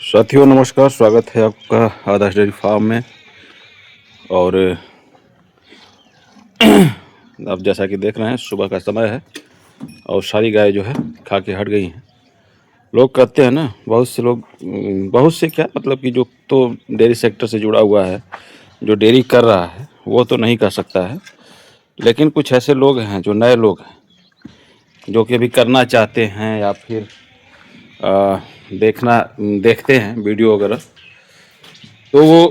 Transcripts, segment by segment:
साथियों नमस्कार, स्वागत है आपका आदर्श डेयरी फार्म में। और आप जैसा कि देख रहे हैं सुबह का समय है और सारी गाय जो है खा के हट गई हैं। लोग कहते हैं ना, बहुत से लोग, बहुत से क्या मतलब कि जो तो डेयरी सेक्टर से जुड़ा हुआ है, जो डेयरी कर रहा है वो तो नहीं कर सकता है, लेकिन कुछ ऐसे लोग हैं जो नए लोग हैं जो कि अभी करना चाहते हैं या फिर देखते हैं वीडियो वगैरह। तो वो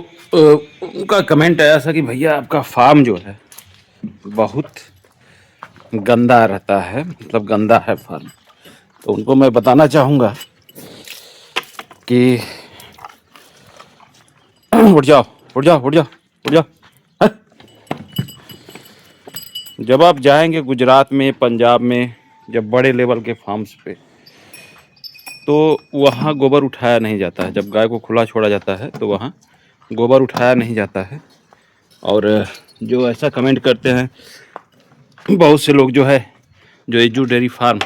उनका कमेंट आया था कि भैया आपका फार्म जो है बहुत गंदा रहता है, मतलब गंदा है फार्म। तो उनको मैं बताना चाहूँगा कि उठ जाओ उठ जाओ उठ जाओ उठ जाओ। हट! जब आप जाएंगे गुजरात में, पंजाब में, जब बड़े लेवल के फार्म्स पे, तो वहाँ गोबर उठाया नहीं जाता है। जब गाय को खुला छोड़ा जाता है तो वहाँ गोबर उठाया नहीं जाता है। और जो ऐसा कमेंट करते हैं बहुत से लोग, जो है जो एजू डेयरी फार्म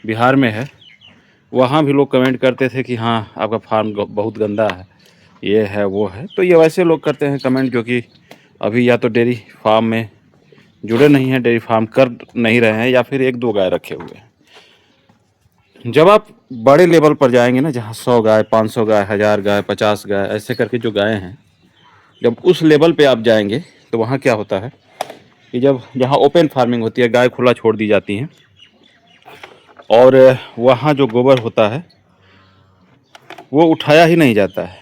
बिहार में है, वहाँ भी लोग कमेंट करते थे कि हाँ आपका फार्म बहुत गंदा है, ये है वो है। तो ये वैसे लोग करते हैं कमेंट जो कि अभी या तो डेयरी फार्म में जुड़े नहीं हैं, डेयरी फार्म कर नहीं रहे हैं, या फिर एक दो गाय रखे हुए हैं। जब आप बड़े लेवल पर जाएंगे ना, जहाँ 100 गाय, 500 गाय, 1000 गाय, 50 गाय, ऐसे करके जो गायें हैं, जब उस लेवल पे आप जाएंगे तो वहाँ क्या होता है कि जब जहाँ ओपन फार्मिंग होती है, गाय खुला छोड़ दी जाती हैं, और वहाँ जो गोबर होता है वो उठाया ही नहीं जाता है,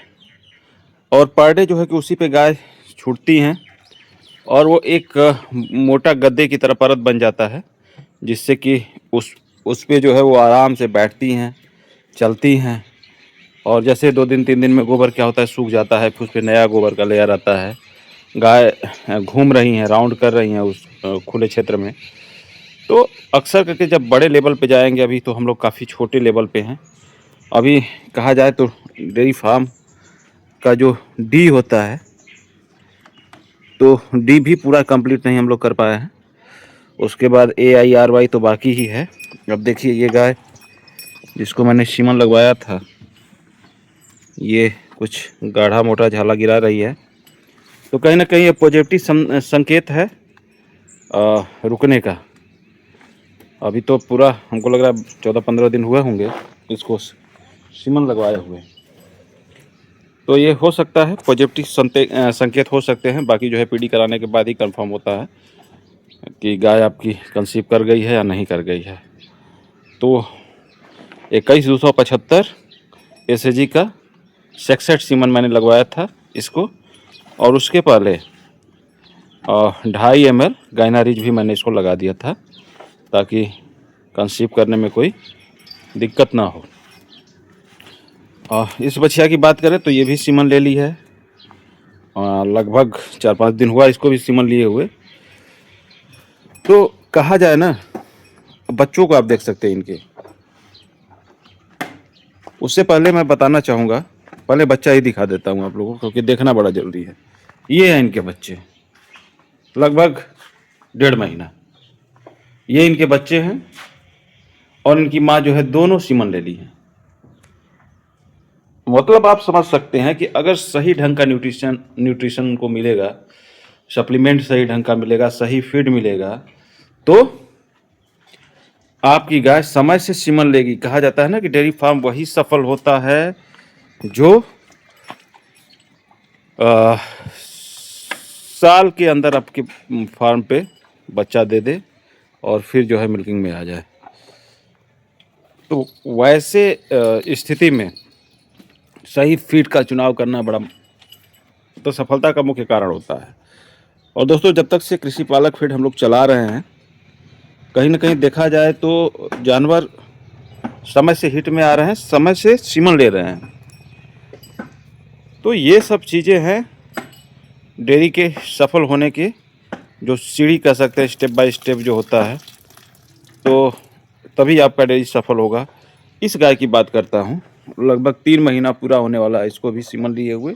और पर डे जो है कि उसी पे गाय छूटती हैं, और वो एक मोटा गद्दे की तरह परत बन जाता है, जिससे कि उस पे जो है वो आराम से बैठती हैं, चलती हैं। और जैसे 2 दिन 3 दिन में गोबर क्या होता है, सूख जाता है, फिर उस पर नया गोबर का लेयर आता है। गाय घूम रही हैं, राउंड कर रही हैं उस खुले क्षेत्र में। तो अक्सर करके जब बड़े लेवल पे जाएंगे, अभी तो हम लोग काफ़ी छोटे लेवल पे हैं। अभी कहा जाए तो डेयरी फार्म का जो डी होता है, तो डी भी पूरा कंप्लीट नहीं हम लोग कर पाए हैं। उसके बाद AIRY तो बाकी ही है। अब देखिए ये गाय जिसको मैंने सीमन लगवाया था, ये कुछ गाढ़ा मोटा झाला गिरा रही है। तो कहीं ना कहीं ये पॉजिटिव संकेत है रुकने का। अभी तो पूरा हमको लग रहा है 14-15 दिन हुए होंगे इसको सीमन लगवाए हुए। तो ये हो सकता है पॉजिटिव संकेत हो सकते हैं। बाकी जो है PD कराने के बाद ही कंफर्म होता है कि गाय आपकी कंसीव कर गई है या नहीं कर गई है। तो 21,275 SAG का 66 सीमन मैंने लगवाया था इसको, और उसके पहले 2.5 ml गाइनारिज भी मैंने इसको लगा दिया था, ताकि कंसीव करने में कोई दिक्कत ना हो। इस बछिया की बात करें तो ये भी सीमन ले ली है, लगभग 4-5 दिन हुआ इसको भी सीमन लिए हुए। तो कहा जाए ना, बच्चों को आप देख सकते हैं इनके। उससे पहले मैं बताना चाहूँगा, पहले बच्चा ही दिखा देता हूँ आप लोगों को, क्योंकि देखना बड़ा जरूरी है। ये हैं इनके बच्चे, लगभग 1.5 महीना ये इनके बच्चे हैं, और इनकी माँ जो है दोनों सीमन ले ली है। मतलब आप समझ सकते हैं कि अगर सही ढंग का न्यूट्रिशन उनको मिलेगा, सप्लीमेंट सही ढंग का मिलेगा, सही फीड मिलेगा, तो आपकी गाय समय से सीमन लेगी। कहा जाता है ना कि डेयरी फार्म वही सफल होता है जो साल के अंदर आपके फार्म पे बच्चा दे दे और फिर जो है मिल्किंग में आ जाए। तो वैसे स्थिति में सही फीड का चुनाव करना बड़ा तो सफलता का मुख्य कारण होता है। और दोस्तों, जब तक से कृषि पालक फीड हम लोग चला रहे हैं, कहीं ना कहीं देखा जाए तो जानवर समय से हिट में आ रहे हैं, समय से सीमन ले रहे हैं। तो ये सब चीज़ें हैं डेयरी के सफल होने के, जो सीढ़ी कह सकते हैं, स्टेप बाय स्टेप जो होता है, तो तभी आपका डेयरी सफल होगा। इस गाय की बात करता हूँ, लगभग 3 महीना पूरा होने वाला है इसको भी सीमन लिए हुए।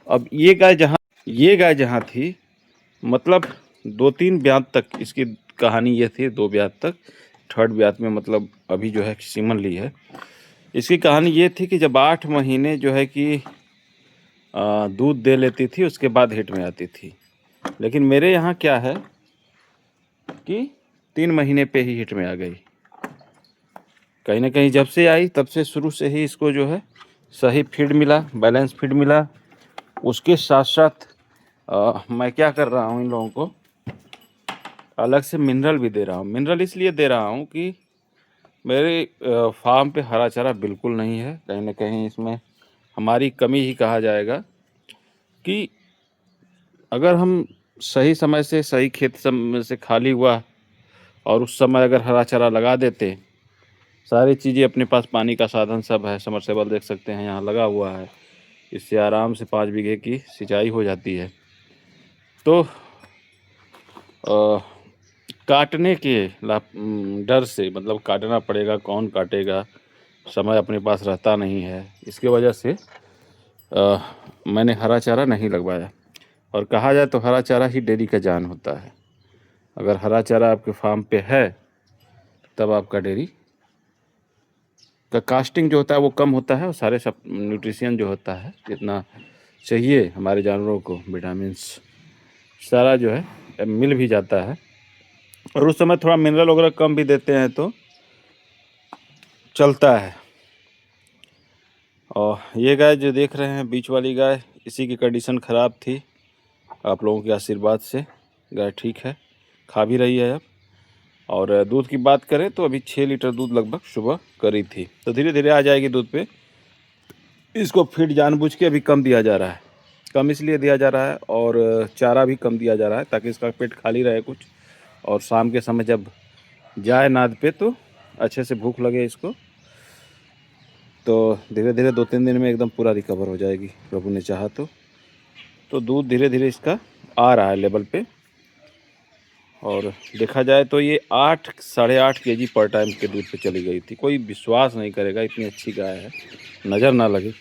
अब ये गाय जहाँ थी, मतलब 2-3 ब्यात तक इसकी कहानी ये थी, 2 ब्यात तक, 3rd ब्यात में मतलब अभी जो है सीमन ली है। इसकी कहानी ये थी कि जब 8 महीने जो है कि दूध दे लेती थी, उसके बाद हिट में आती थी। लेकिन मेरे यहाँ क्या है कि 3 महीने पे ही हिट में आ गई। कहीं ना कहीं जब से आई तब से शुरू से ही इसको जो है सही फीड मिला, बैलेंस फीड मिला। उसके साथ साथ मैं क्या कर रहा हूँ, इन लोगों को अलग से मिनरल भी दे रहा हूँ। मिनरल इसलिए दे रहा हूँ कि मेरे फार्म पे हरा चारा बिल्कुल नहीं है। कहीं ना कहीं इसमें हमारी कमी ही कहा जाएगा कि अगर हम सही समय से सही खेत समय से खाली हुआ और उस समय अगर हरा चारा लगा देते, सारी चीज़ें अपने पास, पानी का साधन सब है, समरसेबल देख सकते हैं यहाँ लगा हुआ है, इससे आराम से 5 बीघे की सिंचाई हो जाती है। तो काटने के डर से, मतलब काटना पड़ेगा, कौन काटेगा, समय अपने पास रहता नहीं है, इसके वजह से मैंने हरा चारा नहीं लगवाया। और कहा जाए तो हरा चारा ही डेयरी का जान होता है। अगर हरा चारा आपके फार्म पे है तब आपका डेयरी का कास्टिंग जो होता है वो कम होता है, और सारे सब न्यूट्रिशन जो होता है, जितना चाहिए हमारे जानवरों को, विटामिन्स सारा जो है मिल भी जाता है। और उस समय थोड़ा मिनरल वगैरह कम भी देते हैं तो चलता है। और ये गाय जो देख रहे हैं, बीच वाली गाय, इसी की कंडीशन ख़राब थी। आप लोगों के आशीर्वाद से गाय ठीक है, खा भी रही है अब। और दूध की बात करें तो अभी 6 लीटर दूध लगभग सुबह करी थी। तो धीरे धीरे आ जाएगी दूध पे। इसको फीड जानबूझ के अभी कम दिया जा रहा है। कम इसलिए दिया जा रहा है और चारा भी कम दिया जा रहा है ताकि इसका पेट खाली रहे कुछ, और शाम के समय जब जाए नाद पे तो अच्छे से भूख लगे इसको। तो धीरे धीरे 2-3 दिन में एकदम पूरा रिकवर हो जाएगी, प्रभु ने चाहा तो दूध धीरे धीरे इसका आ रहा है लेवल पे। और देखा जाए तो ये 8 साढ़े 8 केजी पर टाइम के दूध पे चली गई थी। कोई विश्वास नहीं करेगा, इतनी अच्छी गाय है, नज़र ना लगे।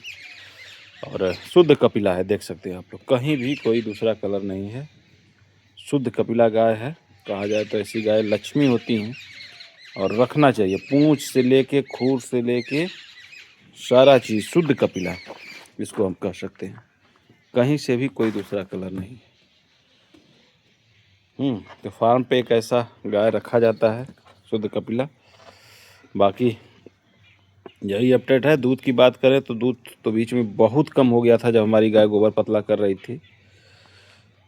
और शुद्ध कपिला है, देख सकते हैं आप लोग, कहीं भी कोई दूसरा कलर नहीं है, शुद्ध कपिला गाय है। कहा जाए तो ऐसी गाय लक्ष्मी होती हैं और रखना चाहिए। पूंछ से लेके, खूर से लेके सारा चीज़ शुद्ध कपिला, इसको हम कह सकते हैं। कहीं से भी कोई दूसरा कलर नहीं। तो फार्म पे एक ऐसा गाय रखा जाता है, शुद्ध कपिला। बाकी यही अपडेट है। दूध की बात करें तो दूध तो बीच में बहुत कम हो गया था जब हमारी गाय गोबर पतला कर रही थी।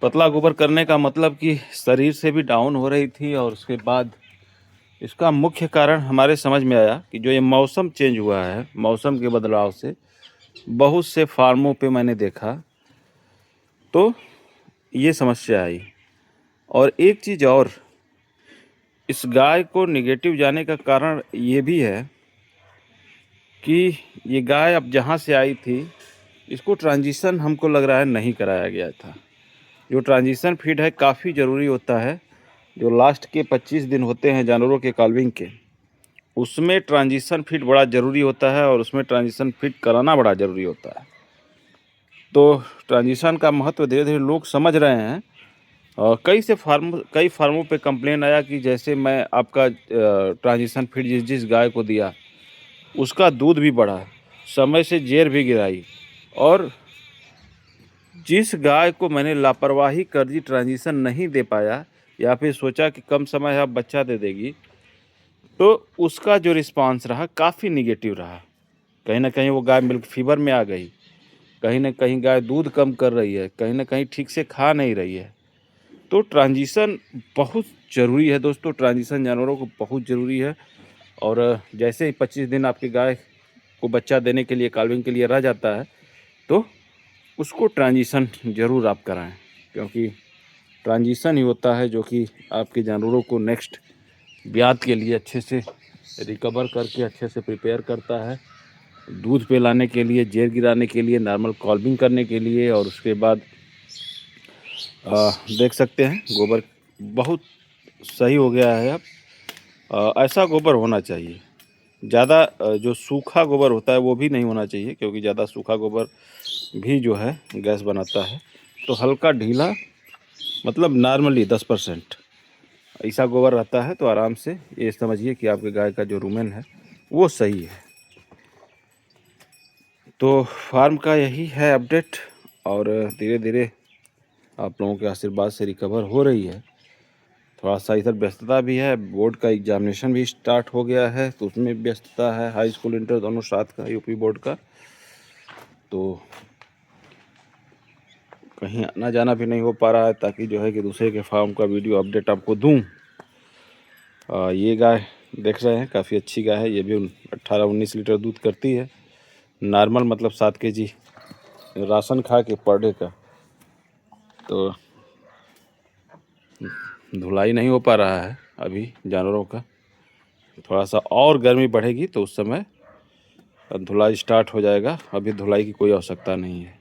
पतला गोबर करने का मतलब कि शरीर से भी डाउन हो रही थी। और उसके बाद इसका मुख्य कारण हमारे समझ में आया कि जो ये मौसम चेंज हुआ है, मौसम के बदलाव से बहुत से फार्मों पे मैंने देखा तो ये समस्या आई। और एक चीज़ और, इस गाय को निगेटिव जाने का कारण ये भी है कि ये गाय अब जहाँ से आई थी, इसको ट्रांजिशन हमको लग रहा है नहीं कराया गया था। जो ट्रांजिशन फीड है काफ़ी ज़रूरी होता है। जो लास्ट के 25 दिन होते हैं जानवरों के काल्विंग के, उसमें ट्रांजिशन फीड बड़ा ज़रूरी होता है और उसमें ट्रांजिशन फीड कराना बड़ा ज़रूरी होता है। तो ट्रांजिशन का महत्व धीरे धीरे लोग समझ रहे हैं। कई फार्मों पे कंप्लेन आया कि जैसे मैं आपका ट्रांजिशन फीड जिस गाय को दिया उसका दूध भी बढ़ा, समय से जेर भी गिराई, और जिस गाय को मैंने लापरवाही कर दी, ट्रांजिशन नहीं दे पाया या फिर सोचा कि कम समय है अब बच्चा दे देगी, तो उसका जो रिस्पांस रहा काफ़ी निगेटिव रहा। कहीं ना कहीं वो गाय मिल्क फीवर में आ गई, कहीं ना कहीं गाय दूध कम कर रही है, कहीं ना कहीं ठीक से खा नहीं रही है। तो ट्रांजिशन बहुत ज़रूरी है दोस्तों, ट्रांजिशन जानवरों को बहुत ज़रूरी है। और जैसे ही 25 दिन आपकी गाय को बच्चा देने के लिए, काल्विंग के लिए रह जाता है, तो उसको ट्रांजिशन ज़रूर आप कराएं, क्योंकि ट्रांजिशन ही होता है जो कि आपके जानवरों को नेक्स्ट ब्यात के लिए अच्छे से रिकवर करके अच्छे से प्रिपेयर करता है, दूध पे लाने के लिए, जेर गिराने के लिए, नॉर्मल कॉल्विंग करने के लिए। और उसके बाद देख सकते हैं गोबर बहुत सही हो गया है अब। ऐसा गोबर होना चाहिए। ज़्यादा जो सूखा गोबर होता है वो भी नहीं होना चाहिए, क्योंकि ज़्यादा सूखा गोबर भी जो है गैस बनाता है। तो हल्का ढीला, मतलब नॉर्मली 10% ऐसा गोबर रहता है तो आराम से ये समझिए कि आपके गाय का जो रूमेन है वो सही है। तो फार्म का यही है अपडेट, और धीरे धीरे आप लोगों के आशीर्वाद से रिकवर हो रही है। थोड़ा सा इधर व्यस्तता भी है, बोर्ड का एग्जामिनेशन भी स्टार्ट हो गया है तो उसमें व्यस्तता है, हाई स्कूल इंटर दोनों साथ का, यूपी बोर्ड का। तो कहीं आना जाना भी नहीं हो पा रहा है, ताकि जो है कि दूसरे के फार्म का वीडियो अपडेट आपको दूं। ये गाय देख रहे हैं, काफ़ी अच्छी गाय है। ये भी 18-19 लीटर दूध करती है, नॉर्मल मतलब 7 kg राशन खा के पर डे का। तो धुलाई नहीं हो पा रहा है अभी जानवरों का, थोड़ा सा और गर्मी बढ़ेगी तो उस समय धुलाई स्टार्ट हो जाएगा। अभी धुलाई की कोई आवश्यकता नहीं है।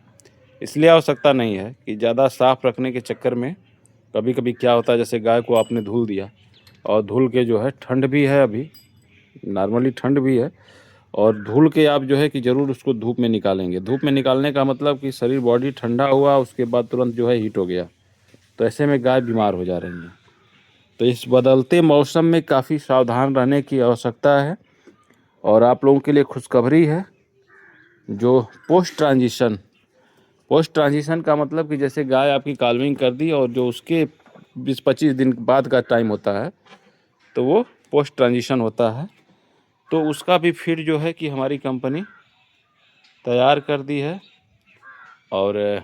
इसलिए आवश्यकता नहीं है कि ज़्यादा साफ़ रखने के चक्कर में कभी कभी क्या होता है, जैसे गाय को आपने धुल दिया और धुल के जो है, ठंड भी है अभी, नॉर्मली ठंड भी है, और धुल के आप जो है कि ज़रूर उसको धूप में निकालेंगे। धूप में निकालने का मतलब कि शरीर बॉडी ठंडा हुआ, उसके बाद तुरंत जो है हीट हो गया, तो ऐसे में गाय बीमार हो जा रही है। तो इस बदलते मौसम में काफ़ी सावधान रहने की आवश्यकता है। और आप लोगों के लिए खुशखबरी है, जो पोस्ट ट्रांजिशन का मतलब कि जैसे गाय आपकी काल्विंग कर दी और जो उसके 20-25 दिन बाद का टाइम होता है, तो वो पोस्ट ट्रांजिशन होता है। तो उसका भी फीड जो है कि हमारी कंपनी तैयार कर दी है, और